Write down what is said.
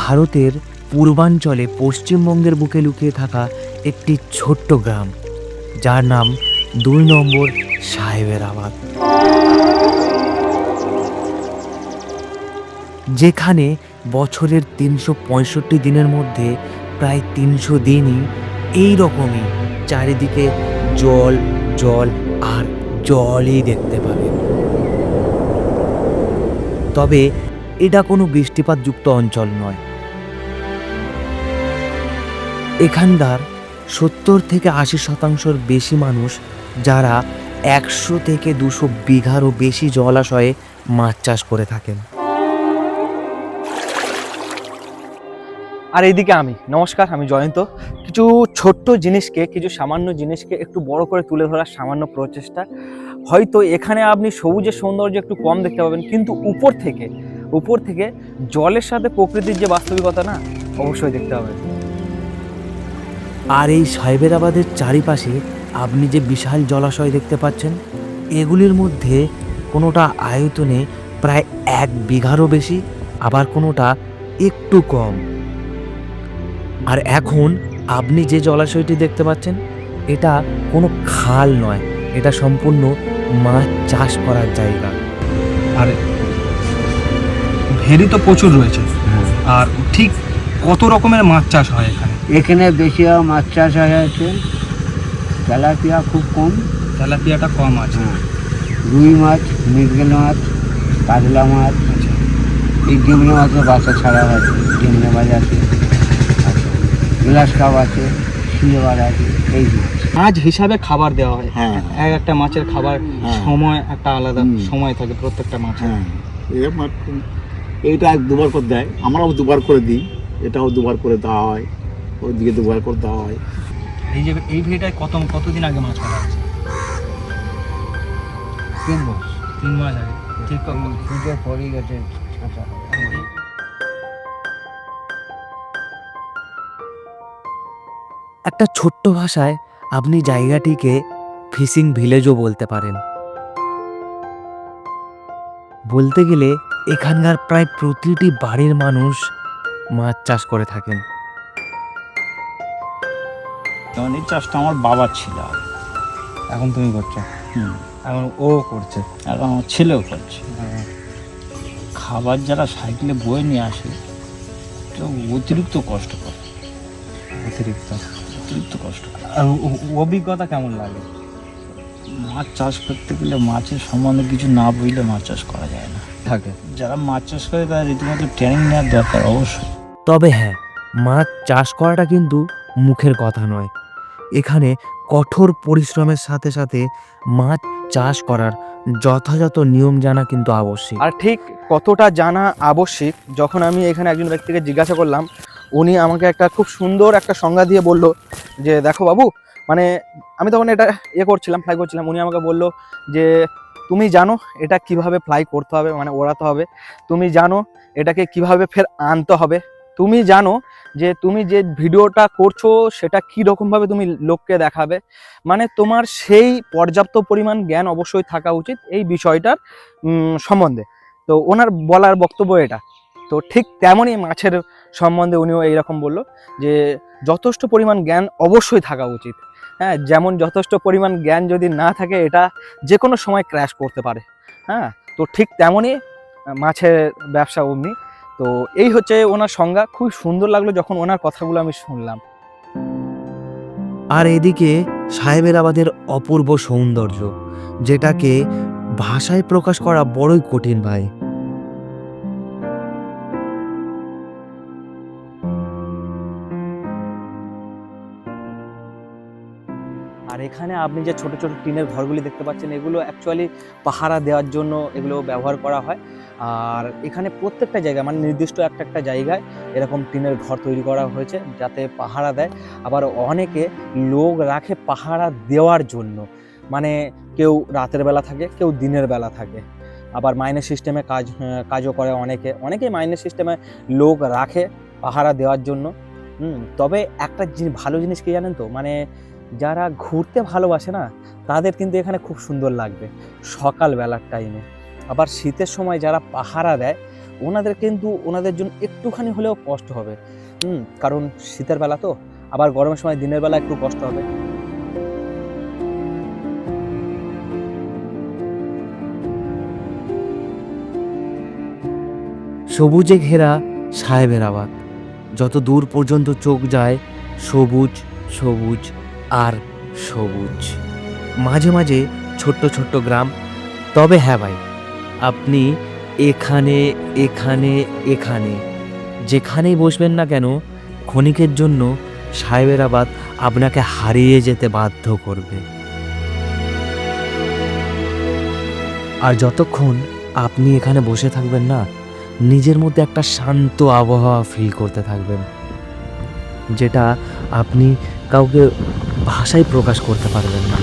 ভারতের পূর্বাঞ্চলে পশ্চিমবঙ্গের বুকে লুকিয়ে থাকা একটি ছোট্ট গ্রাম, যার নাম ২ নম্বর সাহেবেরাবাদ, যেখানে বছরের ৩৬৫ দিনের মধ্যে প্রায় ৩০০ দিনই এই রকমই চারিদিকে জল জল আর জলই দেখতে পাবেন। তবে এটা কোনো বৃষ্টিপাতযুক্ত অঞ্চল নয়। এখানকার ৭০ থেকে ৮০% বেশি মানুষ, যারা ১০০ থেকে ২০০ বিঘারও বেশি জলাশয়ে মাছ চাষ করে থাকেন। আর এইদিকে আমি, নমস্কার, আমি জয়ন্ত। কিছু ছোট্ট জিনিসকে, কিছু সামান্য জিনিসকে একটু বড় করে তুলে ধরার সামান্য প্রচেষ্টা। হয়তো এখানে আপনি সবুজের সৌন্দর্য একটু কম দেখতে পাবেন, কিন্তু উপর থেকে জলের সাথে প্রকৃতির যে বাস্তবিকতা না, অবশ্যই দেখতে পাবেন। আর এই সাহেবেরাবাদের চারিপাশে আপনি যে বিশাল জলাশয় দেখতে পাচ্ছেন, এগুলির মধ্যে কোনোটা আয়তনে প্রায় ১ বিঘারও বেশি, আবার কোনোটা একটু কম। আর এখন আপনি যে জলাশয়টি দেখতে পাচ্ছেন, এটা কোনো খাল নয়, এটা সম্পূর্ণ মাছ চাষ করার জায়গা। আর ভেরি তো প্রচুর রয়েছে। আর ঠিক কত রকমের মাছ চাষ হয় এখানে? এখানে বেশি মাছ চাষ হয়েছে, তেলাপিয়া খুব কম, তেলাপিয়াটা কম আছে। রুই মাছ, মৃগেল মাছ, কাতলা মাছ, এই ডেমনে মাছের বাচ্চা ছাড়া আছে, ডেমনে মাছ আছে, গ্লাস কাপ আছে, সিলভার আছে, এই মাছ। মাছ হিসাবে খাবার দেওয়া হয়। হ্যাঁ। এক একটা মাছের খাবার সময় একটা আলাদা সময় থাকে প্রত্যেকটা মাছের। হ্যাঁ, এইটা 2বার করে দেয়, আমরাও 2বার করে দিই, এটাও 2বার করে দেওয়া হয়, ওইদিকে 2বার করে দেওয়া হয়। এই ভেড়িটায় কতদিন আগে মাছ মারা হয়েছে? 3 মাস 3 মাস আগে। ঠিক পুজো পড়ে গেছে। একটা ছোট্ট ভাষায় আপনি জায়গাটিকে ফিশিং ভিলেজও বলতে পারেন। বলতে গেলে এখানকার প্রায় প্রতিটি বাড়ির মানুষ মাছ চাষ করে থাকেন। যেমন এই চাষটা আমার বাবার ছিল, এখন তুমি করছো? এখন ও করছে। এখন আমার ছেলেও করছে। খাবার যারা সাইকেলে বয়ে নিয়ে আসে, এটা অতিরিক্ত কষ্টকর, অতিরিক্ত কষ্টকর। আর অভিজ্ঞতা কেমন লাগে? মাছ চাষ করতে গেলে মাছের সম্বন্ধে কিছু না বুঝলে মাছ চাষ করা যায় না। থাকে যারা মাছ চাষ করে তাদের রীতিমতো ট্রেনিং নেওয়ার দরকার অবশ্যই। তবে হ্যাঁ, মাছ চাষ করাটা কিন্তু মুখের কথা নয়। এখানে কঠোর পরিশ্রমের সাথে সাথে মাছ চাষ করার যথাযথ নিয়ম জানা কিন্তু আবশ্যক। আর ঠিক কতটা জানা আবশ্যিক, যখন আমি এখানে একজন ব্যক্তিকে জিজ্ঞাসা করলাম, উনি আমাকে একটা খুব সুন্দর একটা সংজ্ঞা দিয়ে বলল যে, দেখো বাবু, মানে আমি তখন এটা করছিলাম, ফ্লাই করছিলাম, উনি আমাকে বলল যে, তুমি জানো এটা কিভাবে ফ্লাই করতে হবে, মানে ওড়াতে হবে, তুমি জানো এটাকে কিভাবে ফের আনতে হবে, তুমি জানো যে তুমি যে ভিডিওটা করছো সেটা কী রকমভাবে তুমি লোককে দেখাবে, মানে তোমার সেই পর্যাপ্ত পরিমাণ জ্ঞান অবশ্যই থাকা উচিত এই বিষয়টার সম্বন্ধে। তো ওনার বলার বক্তব্য এটা। তো ঠিক তেমনই মাছের সম্বন্ধে উনিও এইরকম বলল যে যথেষ্ট পরিমাণ জ্ঞান অবশ্যই থাকা উচিত। হ্যাঁ, যেমন যথেষ্ট পরিমাণ জ্ঞান যদি না থাকে, এটা যে কোনো সময় ক্র্যাশ করতে পারে। হ্যাঁ, তো ঠিক তেমনই মাছের ব্যবসা অমনি। তো এই হচ্ছে ওনার সংজ্ঞা। খুব সুন্দর লাগলো যখন ওনার কথাগুলো আমি শুনলাম। আর এদিকে সাহেবেরাবাদের অপূর্ব সৌন্দর্য, যেটাকে ভাষায় প্রকাশ করা বড়ই কঠিন ভাই। আর এখানে আপনি যে ছোট ছোট টিনের ঘরগুলি দেখতে পাচ্ছেন, এগুলো অ্যাকচুয়ালি পাহারা দেওয়ার জন্য এগুলো ব্যবহার করা হয়। আর এখানে প্রত্যেকটা জায়গায়, মানে নির্দিষ্ট একটা জায়গায় এরকম টিনের ঘর তৈরি করা হয়েছে যাতে পাহারা দেয়। আবার অনেকে লোক রাখে পাহারা দেওয়ার জন্য, মানে কেউ রাতের বেলা থাকে, কেউ দিনের বেলা থাকে। আবার মাইনে সিস্টেমে কাজও করে অনেকেই মাইনে সিস্টেমে লোক রাখে পাহারা দেওয়ার জন্য। তবে একটা ভালো জিনিস কি জানেন তো, মানে যারা ঘুরতে ভালোবাসে না, তাদের কিন্তু এখানে খুব সুন্দর লাগবে সকালবেলার টাইমে। আবার শীতের সময় যারা পাহারা দেয়, ওনাদের জন্য একটুখানি হলেও কষ্ট হবে, কারণ শীতের বেলা তো, আবার গরমের সময় দিনের বেলা একটু কষ্ট হবে। সবুজে ঘেরা সাহেবেরাবাদ, যত দূর পর্যন্ত চোখ যায় সবুজ সবুজ আর সবুজ, মাঝে মাঝে ছোট্ট ছোট্ট গ্রাম। তবে হ্যাঁ ভাই, আপনি এখানে এখানে এখানে যেখানেই বসবেন না কেন, ক্ষণিকের জন্য সাহেবেরাবাদ আপনাকে হারিয়ে যেতে বাধ্য করবে। আর যতক্ষণ আপনি এখানে বসে থাকবেন না, নিজের মধ্যে একটা শান্ত আবহাওয়া ফিল করতে থাকবেন, যেটা আপনি কাউকে ভাষায় প্রকাশ করতে পারবেন না।